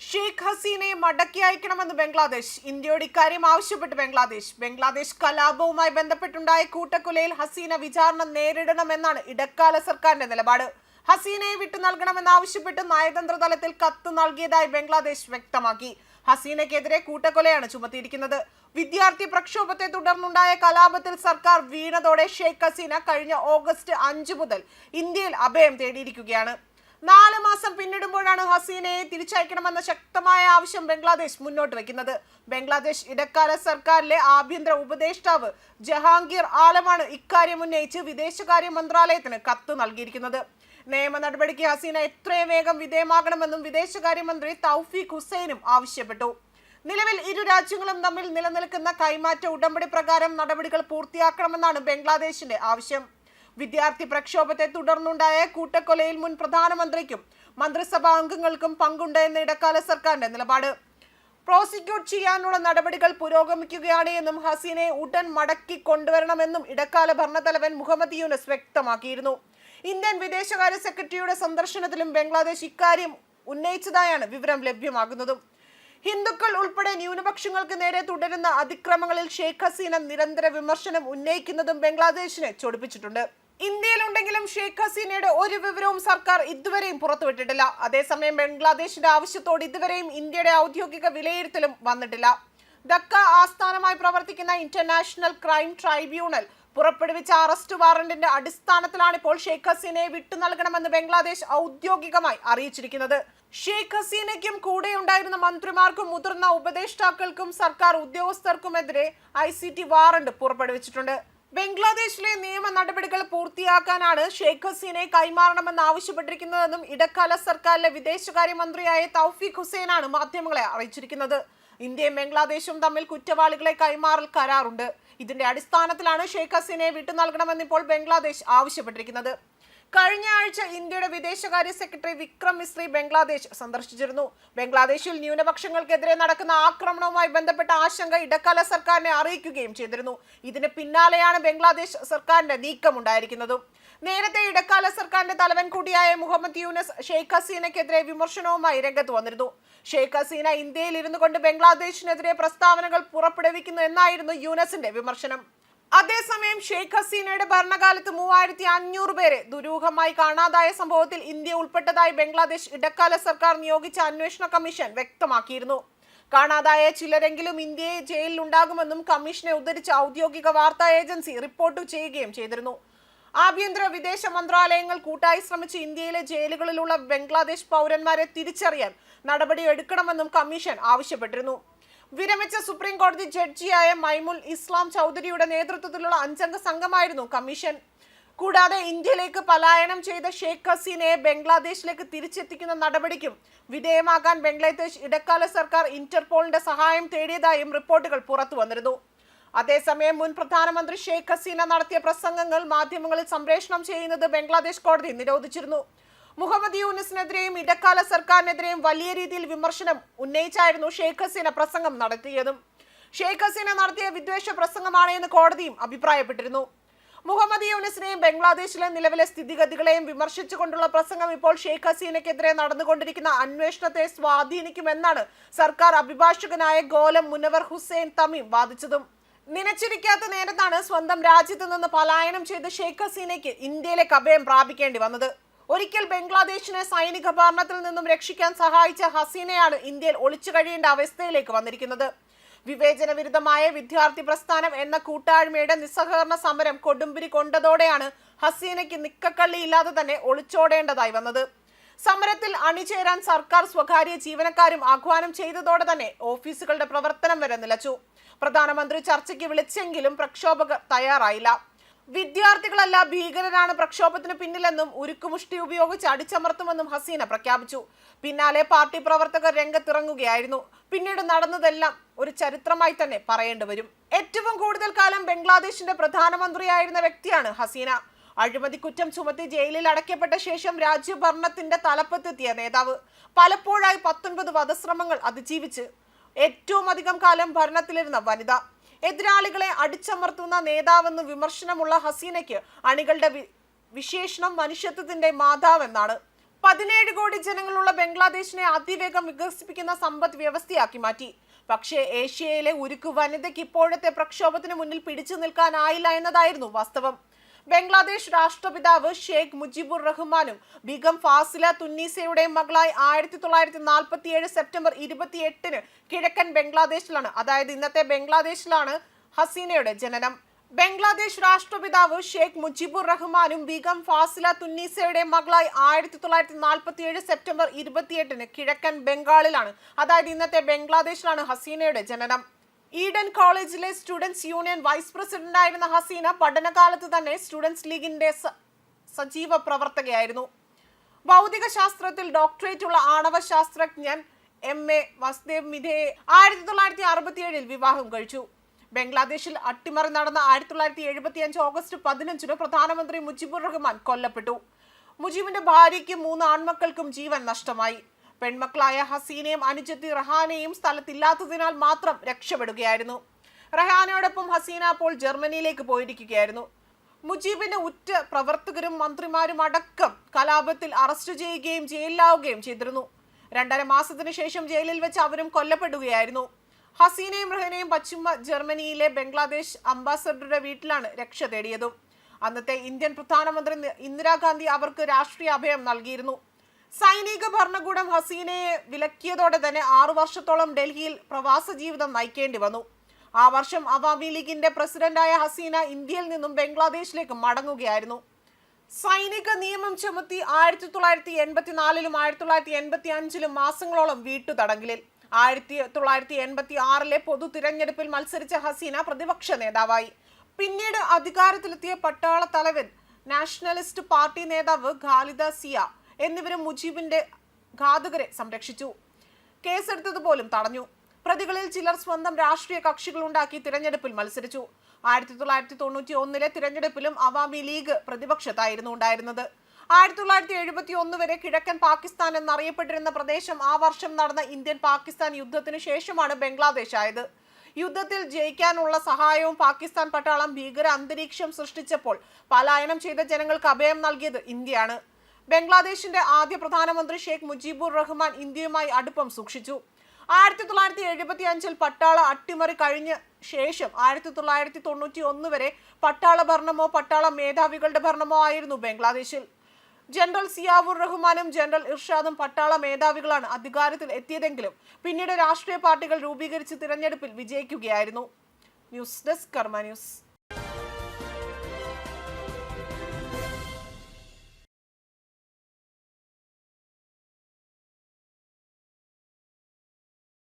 ഷെയ്ഖ് ഹസീനയെ മടക്കി അയക്കണമെന്ന് ബംഗ്ലാദേശ്. ഇന്ത്യയോട് ഇക്കാര്യം ആവശ്യപ്പെട്ട് ബംഗ്ലാദേശ് കലാപവുമായി ബന്ധപ്പെട്ടുണ്ടായ കൂട്ടക്കൊലയിൽ ഹസീന വിചാരണ നേരിടണമെന്നാണ് ഇടക്കാല സർക്കാരിന്റെ നിലപാട്. ഹസീനയെ വിട്ടു നൽകണമെന്നാവശ്യപ്പെട്ട് നയതന്ത്ര തലത്തിൽ കത്ത് നൽകിയതായി ബംഗ്ലാദേശ് വ്യക്തമാക്കി. ഹസീനയ്ക്കെതിരെ കൂട്ടക്കൊലയാണ് ചുമത്തിയിരിക്കുന്നത്. വിദ്യാർത്ഥി പ്രക്ഷോഭത്തെ തുടർന്നുണ്ടായ കലാപത്തിൽ സർക്കാർ വീണതോടെ ഷെയ്ഖ് ഹസീന കഴിഞ്ഞ ഓഗസ്റ്റ് 5 മുതൽ ഇന്ത്യയിൽ അഭയം തേടിയിരിക്കുകയാണ്. 4 മാസം പിന്നിടുമ്പോഴാണ് ഹസീനയെ തിരിച്ചയക്കണമെന്ന ശക്തമായ ആവശ്യം ബംഗ്ലാദേശ് മുന്നോട്ട് വയ്ക്കുന്നത്. ബംഗ്ലാദേശ് ഇടക്കാല സർക്കാരിലെ ആഭ്യന്തര ഉപദേഷ്ടാവ് ജഹാംഗീർ ആലമാണ് ഇക്കാര്യം ഉന്നയിച്ച് വിദേശകാര്യ മന്ത്രാലയത്തിന് കത്ത് നൽകിയിരിക്കുന്നത്. നിയമ നടപടിക്ക് ഹസീന എത്രയും വേഗം വിധേയമാകണമെന്നും വിദേശകാര്യമന്ത്രി തൗഫീഖ് ഹുസൈനും ആവശ്യപ്പെട്ടു. നിലവിൽ ഇരു രാജ്യങ്ങളും തമ്മിൽ നിലനിൽക്കുന്ന കൈമാറ്റ ഉടമ്പടി പ്രകാരം നടപടികൾ പൂർത്തിയാക്കണമെന്നാണ് ബംഗ്ലാദേശിന്റെ ആവശ്യം. വിദ്യാർത്ഥി പ്രക്ഷോഭത്തെ തുടർന്നുണ്ടായ കൂട്ടക്കൊലയിൽ മുൻ പ്രധാനമന്ത്രിക്കും മന്ത്രിസഭാ അംഗങ്ങൾക്കും പങ്കുണ്ട് എന്ന ഇടക്കാല സർക്കാരിന്റെ നിലപാട്. പ്രോസിക്യൂട്ട് ചെയ്യാനുള്ള നടപടികൾ പുരോഗമിക്കുകയാണ് എന്നും ഹസീനയെ ഉടൻ മടക്കി കൊണ്ടുവരണമെന്നും ഇടക്കാല ഭരണത്തലവൻ മുഹമ്മദ് യൂനസ് വ്യക്തമാക്കിയിരുന്നു. ഇന്ത്യൻ വിദേശകാര്യ സെക്രട്ടറിയുടെ സന്ദർശനത്തിലും ബംഗ്ലാദേശ് ഇക്കാര്യം ഉന്നയിച്ചതായാണ് വിവരം ലഭ്യമാകുന്നതും. ഹിന്ദുക്കൾ ഉൾപ്പെടെ ന്യൂനപക്ഷങ്ങൾക്ക് നേരെ തുടരുന്ന അതിക്രമങ്ങളിൽ ഷെയ്ഖ് ഹസീന നിരന്തര വിമർശനം ഉന്നയിക്കുന്നതും ബംഗ്ലാദേശിനെ ചൊടിപ്പിച്ചിട്ടുണ്ട്. ഇന്ത്യയിലുണ്ടെങ്കിലും ഷെയ്ഖ് ഹസീനയുടെ ഒരു വിവരവും സർക്കാർ ഇതുവരെയും പുറത്തുവിട്ടിട്ടില്ല. അതേസമയം ബംഗ്ലാദേശിന്റെ ആവശ്യത്തോട് ഇതുവരെയും ഇന്ത്യയുടെ ഔദ്യോഗിക വിലയിരുത്തലും വന്നിട്ടില്ല. ധക്ക ആസ്ഥാനമായി പ്രവർത്തിക്കുന്ന ഇന്റർനാഷണൽ ക്രൈം ട്രൈബ്യൂണൽ പുറപ്പെടുവിച്ച അറസ്റ്റ് വാറന്റിന്റെ അടിസ്ഥാനത്തിലാണ് ഇപ്പോൾ ഷെയ്ഖ് ഹസീനയെ വിട്ടു നൽകണമെന്ന് ബംഗ്ലാദേശ് ഔദ്യോഗികമായി അറിയിച്ചിരിക്കുന്നത്. ഷെയ്ഖ് ഹസീനയ്ക്കും കൂടെയുണ്ടായിരുന്ന മന്ത്രിമാർക്കും മുതിർന്ന ഉപദേഷ്ടാക്കൾക്കും സർക്കാർ ഉദ്യോഗസ്ഥർക്കുമെതിരെ ICT വാറന്റ് പുറപ്പെടുവിച്ചിട്ടുണ്ട്. ബംഗ്ലാദേശിലെ നിയമ നടപടികൾ പൂർത്തിയാക്കാനാണ് ഷെയ്ഖ് ഹസീനയെ കൈമാറണമെന്ന് ആവശ്യപ്പെട്ടിരിക്കുന്നതെന്നും ഇടക്കാല സർക്കാരിലെ വിദേശകാര്യമന്ത്രിയായ തൗഫീഖ് ഹുസൈനാണ് മാധ്യമങ്ങളെ അറിയിച്ചിരിക്കുന്നത്. ഇന്ത്യയും ബംഗ്ലാദേശും തമ്മിൽ കുറ്റവാളികളെ കൈമാറൽ കരാറുണ്ട്. ഇതിന്റെ അടിസ്ഥാനത്തിലാണ് ഷെയ്ഖ് ഹസീനയെ വിട്ടു നൽകണമെന്ന് ഇപ്പോൾ ബംഗ്ലാദേശ് ആവശ്യപ്പെട്ടിരിക്കുന്നത്. കഴിഞ്ഞ ആഴ്ച ഇന്ത്യയുടെ വിദേശകാര്യ സെക്രട്ടറി വിക്രം മിസ്രി ബംഗ്ലാദേശ് സന്ദർശിച്ചിരുന്നു. ബംഗ്ലാദേശിൽ ന്യൂനപക്ഷങ്ങൾക്കെതിരെ നടക്കുന്ന ആക്രമണവുമായി ബന്ധപ്പെട്ട ആശങ്ക ഇടക്കാല സർക്കാരിനെ അറിയിക്കുകയും ചെയ്തിരുന്നു. ഇതിന് പിന്നാലെയാണ് ബംഗ്ലാദേശ് സർക്കാരിന്റെ നീക്കമുണ്ടായിരിക്കുന്നതും. നേരത്തെ ഇടക്കാല സർക്കാരിന്റെ തലവൻ കൂടിയായ മുഹമ്മദ് യൂനസ് ഷെയ്ഖ് ഹസീനയ്ക്കെതിരെ വിമർശനവുമായി രംഗത്ത് വന്നിരുന്നു. ഷെയ്ഖ് ഹസീന ഇന്ത്യയിൽ ഇരുന്നു കൊണ്ട് ബംഗ്ലാദേശിനെതിരെ പ്രസ്താവനകൾ പുറപ്പെടുവിക്കുന്നു എന്നായിരുന്നു യൂനസിന്റെ വിമർശനം. അതേസമയം ഷെയ്ഖ് ഹസീനയുടെ ഭരണകാലത്ത് 3500 പേരെ ദുരൂഹമായി കാണാതായ സംഭവത്തിൽ ഇന്ത്യ ഉൾപ്പെട്ടതായി ബംഗ്ലാദേശ് ഇടക്കാല സർക്കാർ നിയോഗിച്ച അന്വേഷണ കമ്മീഷൻ വ്യക്തമാക്കിയിരുന്നു. കാണാതായ ചിലരെങ്കിലും ഇന്ത്യയെ ജയിലിൽ ഉണ്ടാകുമെന്നും കമ്മീഷനെ ഉദ്ധരിച്ച് ഔദ്യോഗിക വാർത്താ ഏജൻസി റിപ്പോർട്ട് ചെയ്യുകയും ചെയ്തിരുന്നു. ആഭ്യന്തര വിദേശ മന്ത്രാലയങ്ങൾ കൂട്ടായി ശ്രമിച്ച് ഇന്ത്യയിലെ ജയിലുകളിലുള്ള ബംഗ്ലാദേശ് പൗരന്മാരെ തിരിച്ചറിയാൻ നടപടി എടുക്കണമെന്നും കമ്മീഷൻ ആവശ്യപ്പെട്ടിരുന്നു. വിരമിച്ച സുപ്രീം കോടതി ജഡ്ജിയായ മൈമുൽ ഇസ്ലാം ചൗധരിയുടെ നേതൃത്വത്തിലുള്ള 5 അംഗ സംഘമായിരുന്നു കമ്മീഷൻ. കൂടാതെ ഇന്ത്യയിലേക്ക് പലായനം ചെയ്ത ഷെയ്ഖ് ഹസീനയെ ബംഗ്ലാദേശിലേക്ക് തിരിച്ചെത്തിക്കുന്ന നടപടിക്കും വിധേയമാകാൻ ബംഗ്ലാദേശ് ഇടക്കാല സർക്കാർ ഇന്റർപോളിന്റെ സഹായം തേടിയതായും റിപ്പോർട്ടുകൾ പുറത്തു വന്നിരുന്നു. അതേസമയം മുൻ പ്രധാനമന്ത്രി ഷെയ്ഖ് ഹസീന നടത്തിയ പ്രസംഗങ്ങൾ മാധ്യമങ്ങളിൽ സംപ്രേഷണം ചെയ്യുന്നത് ബംഗ്ലാദേശ് കോടതി നിരോധിച്ചിരുന്നു. മുഹമ്മദ് യൂനസിനെതിരെയും ഇടക്കാല സർക്കാരിനെതിരെയും വലിയ രീതിയിൽ വിമർശനം ഉന്നയിച്ചായിരുന്നു ഷെയ്ഖ് ഹസീന പ്രസംഗം നടത്തിയതും. ഷെയ്ഖ് ഹസീന നടത്തിയ വിദ്വേഷ പ്രസംഗമാണ് എന്ന് കോടതിയും അഭിപ്രായപ്പെട്ടിരുന്നു. മുഹമ്മദ് യൂനസിനെയും ബംഗ്ലാദേശിലെ നിലവിലെ സ്ഥിതിഗതികളെയും വിമർശിച്ചുകൊണ്ടുള്ള പ്രസംഗം ഇപ്പോൾ ഷെയ്ഖ് ഹസീനയ്ക്കെതിരെ നടന്നുകൊണ്ടിരിക്കുന്ന അന്വേഷണത്തെ സ്വാധീനിക്കുമെന്നാണ് സർക്കാർ അഭിഭാഷകനായ ഗോലം മുനവർ ഹുസൈൻ തമീം വാദിച്ചതും. നനച്ചിരിക്കാത്ത നേരത്താണ് സ്വന്തം രാജ്യത്ത് നിന്ന് പലായനം ചെയ്ത ഷെയ്ഖ് ഹസീനയ്ക്ക് ഇന്ത്യയിലേക്ക് അഭയം പ്രാപിക്കേണ്ടി വന്നത്. ഒരിക്കൽ ബംഗ്ലാദേശിനെ സൈനിക ഭരണത്തിൽ നിന്നും രക്ഷിക്കാൻ സഹായിച്ച ഹസീനയാണ് ഇന്ത്യയിൽ ഒളിച്ചു കഴിയേണ്ട അവസ്ഥയിലേക്ക് വന്നിരിക്കുന്നത്. വിവേചന വിരുദ്ധമായ വിദ്യാർത്ഥി പ്രസ്ഥാനം എന്ന കൂട്ടായ്മയുടെ നിസ്സഹകരണ സമരം കൊടുമ്പിരി കൊണ്ടതോടെയാണ് ഹസീനയ്ക്ക് നിക്കക്കള്ളിയില്ലാതെ തന്നെ ഒളിച്ചോടേണ്ടതായി വന്നത്. സമരത്തിൽ അണിചേരാൻ സർക്കാർ സ്വകാര്യ ജീവനക്കാരും ആഹ്വാനം ചെയ്തതോടെ തന്നെ ഓഫീസുകളുടെ പ്രവർത്തനം വരെ നിലച്ചു. പ്രധാനമന്ത്രി ചർച്ചയ്ക്ക് വിളിച്ചെങ്കിലും പ്രക്ഷോഭകർ തയ്യാറായില്ല. വിദ്യാർത്ഥികളല്ല ഭീകരരാണ് പ്രക്ഷോഭത്തിന് പിന്നിലെന്നും ഉരുക്കുമുഷ്ടി ഉപയോഗിച്ച് അടിച്ചമർത്തുമെന്നും ഹസീന പ്രഖ്യാപിച്ചു. പിന്നാലെ പാർട്ടി പ്രവർത്തകർ രംഗത്തിറങ്ങുകയായിരുന്നു. പിന്നീട് നടന്നതെല്ലാം ഒരു ചരിത്രമായി തന്നെ പറയേണ്ടി വരും. ഏറ്റവും കൂടുതൽ കാലം ബംഗ്ലാദേശിന്റെ പ്രധാനമന്ത്രിയായിരുന്ന വ്യക്തിയാണ് ഹസീന. അഴിമതി കുറ്റം ചുമത്തി ജയിലിൽ അടയ്ക്കപ്പെട്ട ശേഷം രാജ്യഭരണത്തിന്റെ തലപ്പത്തെത്തിയ നേതാവ്. പലപ്പോഴായി 19 വധശ്രമങ്ങൾ അതിജീവിച്ച് ഏറ്റവും അധികം കാലം ഭരണത്തിലിരുന്ന വനിത. എതിരാളികളെ അടിച്ചമർത്തുന്ന നേതാവെന്ന് വിമർശനമുള്ള ഹസീനയ്ക്ക് അണികളുടെ വിശേഷണം മനുഷ്യത്വത്തിന്റെ മാതാവെന്നാണ്. 17 കോടി ജനങ്ങളുള്ള ബംഗ്ലാദേശിനെ അതിവേഗം വികസിപ്പിക്കുന്ന സമ്പദ് വ്യവസ്ഥയാക്കി മാറ്റി. പക്ഷേ ഏഷ്യയിലെ ഉരുക്കു വനിതയ്ക്ക് ഇപ്പോഴത്തെ പ്രക്ഷോഭത്തിന് മുന്നിൽ പിടിച്ചു നിൽക്കാനായില്ല എന്നതായിരുന്നു വാസ്തവം. ബംഗ്ലാദേശ് രാഷ്ട്രപിതാവ് ഷെയ്ഖ് മുജിബുർ റഹ്മാനും ബീഗം ഫാസില തുന്നീസയുടെയും മകളായി 1947 സെപ്റ്റംബർ 28 കിഴക്കൻ ബംഗ്ലാദേശിലാണ്, അതായത് ഇന്നത്തെ ബംഗ്ലാദേശിലാണ് ഹസീനയുടെ ജനനം. ബംഗ്ലാദേശ് രാഷ്ട്രപിതാവ് ഷെയ്ഖ് മുജിബുർ റഹ്മാനും ബീഗം ഫാസില തുന്നീസയുടെ മകളായി 1947 സെപ്റ്റംബർ 28 കിഴക്കൻ ബംഗാളിലാണ്, അതായത് ഇന്നത്തെ ബംഗ്ലാദേശിലാണ് ഹസീനയുടെ ജനനം. ഈഡൻ കോളേജിലെ സ്റ്റുഡൻസ് യൂണിയൻ വൈസ് പ്രസിഡന്റായിരുന്ന ഹസീന പഠനകാലത്ത് തന്നെ സ്റ്റുഡൻസ് ലീഗിന്റെ സജീവ പ്രവർത്തകയായിരുന്നു. ഭൗതിക ശാസ്ത്രത്തിൽ ഡോക്ടറേറ്റുള്ള ആണവ ശാസ്ത്രജ്ഞൻ MA വസുദേവ് മിഥയെ 1967 വിവാഹം കഴിച്ചു. ബംഗ്ലാദേശിൽ അട്ടിമറി നടന്ന 1975 ഓഗസ്റ്റ് 15 പ്രധാനമന്ത്രി മുജിബുർ റഹ്മാൻ കൊല്ലപ്പെട്ടു. മുജീബിന്റെ ഭാര്യയ്ക്ക് 3 ആൺമക്കൾക്കും ജീവൻ നഷ്ടമായി. പെൺമക്കളായ ഹസീനയും അനുജത്തി റഹാനയും സ്ഥലത്തില്ലാത്തതിനാൽ മാത്രം രക്ഷപ്പെടുകയായിരുന്നു. റഹാനയോടൊപ്പം ഹസീന അപ്പോൾ ജർമ്മനിയിലേക്ക് പോയിരിക്കുകയായിരുന്നു. മുജീബിന്റെ ഉറ്റ പ്രവർത്തകരും മന്ത്രിമാരും അടക്കം കലാപത്തിൽ അറസ്റ്റ് ചെയ്യുകയും ജയിലിലാവുകയും ചെയ്തിരുന്നു. 2.5 മാസത്തിനു ശേഷം ജയിലിൽ വെച്ച് അവരും കൊല്ലപ്പെടുകയായിരുന്നു. ഹസീനയും റഹാനയും പശ്ചിമ ജർമ്മനിയിലെ ബംഗ്ലാദേശ് അംബാസഡറുടെ വീട്ടിലാണ് രക്ഷ തേടിയതും. അന്നത്തെ ഇന്ത്യൻ പ്രധാനമന്ത്രി ഇന്ദിരാഗാന്ധി അവർക്ക് രാഷ്ട്രീയ അഭയം നൽകിയിരുന്നു. സൈനിക ഭരണകൂടം ഹസീനയെ വിലക്കിയതോടെ തന്നെ 6 വർഷത്തോളം ഡൽഹിയിൽ പ്രവാസ ജീവിതം നയിക്കേണ്ടി വന്നു. ആ വർഷം അവാമി ലീഗിന്റെ പ്രസിഡന്റായ ഹസീന ഇന്ത്യയിൽ നിന്നും ബംഗ്ലാദേശിലേക്ക് മടങ്ങുകയായിരുന്നു. സൈനിക നിയമം ചുമത്തി 1984 1985 മാസങ്ങളോളം വീട്ടുതടങ്കലിൽ. 1986 പൊതു തിരഞ്ഞെടുപ്പിൽ മത്സരിച്ച ഹസീന പ്രതിപക്ഷ നേതാവായി. പിന്നീട് അധികാരത്തിലെത്തിയ പട്ടാള തലവൻ, നാഷണലിസ്റ്റ് പാർട്ടി നേതാവ് ഖാലിദ സിയ എന്നിവരും മുജീബിന്റെ ഘാതകരെ സംരക്ഷിച്ചു. കേസെടുത്തത് പോലും തടഞ്ഞു. പ്രതികളിൽ ചിലർ സ്വന്തം രാഷ്ട്രീയ കക്ഷികളുണ്ടാക്കി തിരഞ്ഞെടുപ്പിൽ മത്സരിച്ചു. 1991 തിരഞ്ഞെടുപ്പിലും അവാമി ലീഗ് പ്രതിപക്ഷത്തായിരുന്നു ഉണ്ടായിരുന്നത്. 1971 വരെ കിഴക്കൻ പാകിസ്ഥാൻ എന്നറിയപ്പെട്ടിരുന്ന പ്രദേശം ആ വർഷം നടന്ന ഇന്ത്യൻ പാകിസ്ഥാൻ യുദ്ധത്തിനു ശേഷമാണ് ബംഗ്ലാദേശ് ആയത്. യുദ്ധത്തിൽ ജയിക്കാനുള്ള സഹായവും പാകിസ്ഥാൻ പട്ടാളം ഭീകര അന്തരീക്ഷം സൃഷ്ടിച്ചപ്പോൾ പലായനം ചെയ്ത ജനങ്ങൾക്ക് അഭയം നൽകിയത് ഇന്ത്യയാണ്. ബംഗ്ലാദേശിന്റെ ആദ്യ പ്രധാനമന്ത്രി ഷെയ്ഖ് മുജിബുർ റഹ്മാൻ ഇന്ത്യയുമായി അടുപ്പം സൂക്ഷിച്ചു. 1975 പട്ടാള അട്ടിമറി കഴിഞ്ഞ ശേഷം 1991 വരെ പട്ടാള ഭരണമോ പട്ടാള മേധാവികളുടെ ഭരണമോ ആയിരുന്നു ബംഗ്ലാദേശിൽ. ജനറൽ സിയാവുർ റഹ്മാനും ജനറൽ ഇർഷാദും പട്ടാള മേധാവികളാണ് അധികാരത്തിൽ എത്തിയതെങ്കിലും പിന്നീട് രാഷ്ട്രീയ പാർട്ടികൾ രൂപീകരിച്ച് തിരഞ്ഞെടുപ്പിൽ വിജയിക്കുകയായിരുന്നു. ന്യൂസ് ഡെസ്ക് കർമ്മ ന്യൂസ്.